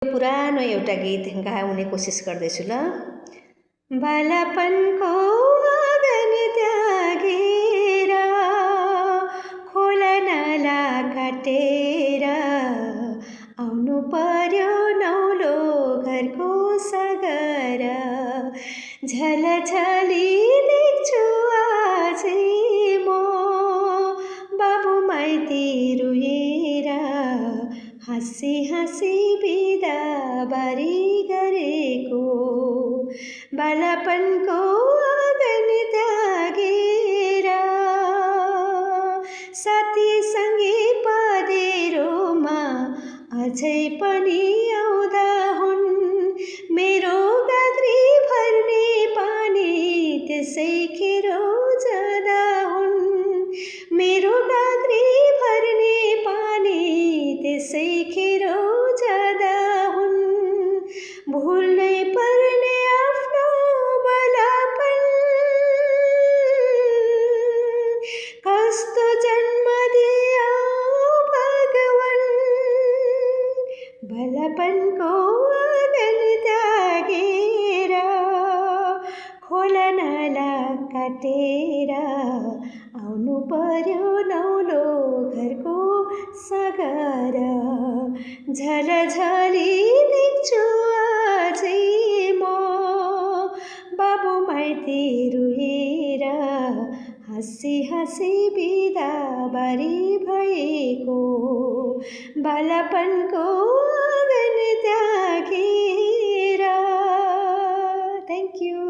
पुरानो एउटा गीत गाउने कोसिस गर्दैछु ल। बालापनको आँगन त्यागेर खोला नाला काटेर आउनु पर्यो नौलो घरको सगर। झलझली देख्छु आजै म बाबु माइती रुएर हाँसी हाँसी बिदा बारी गरेको। बालापनको आँगन त्यागेर साथीसँगै पँधेरोमा अझै पनि आउँदा हुन्। मेरो गाग्री भर्ने पानी त्यसै खेरो जाँदा हुन्। मेरो गाग्री भर्ने पानी त्यसै खेरो जाँदा हुन्। भुल्नै पर्ने आफ्नो बालापन कस्तो जन्म दियो भगवान्। बालापनको आँगन त्यागेर खोला नाला काटेर आउनु पर्यो नौलो घरको सगर। झलझली देख्छु आजै म बाबु माइती रुएर हाँसी हाँसी बिदा बारी भएको। बालापनको आँगन त्यागेर। Thank you.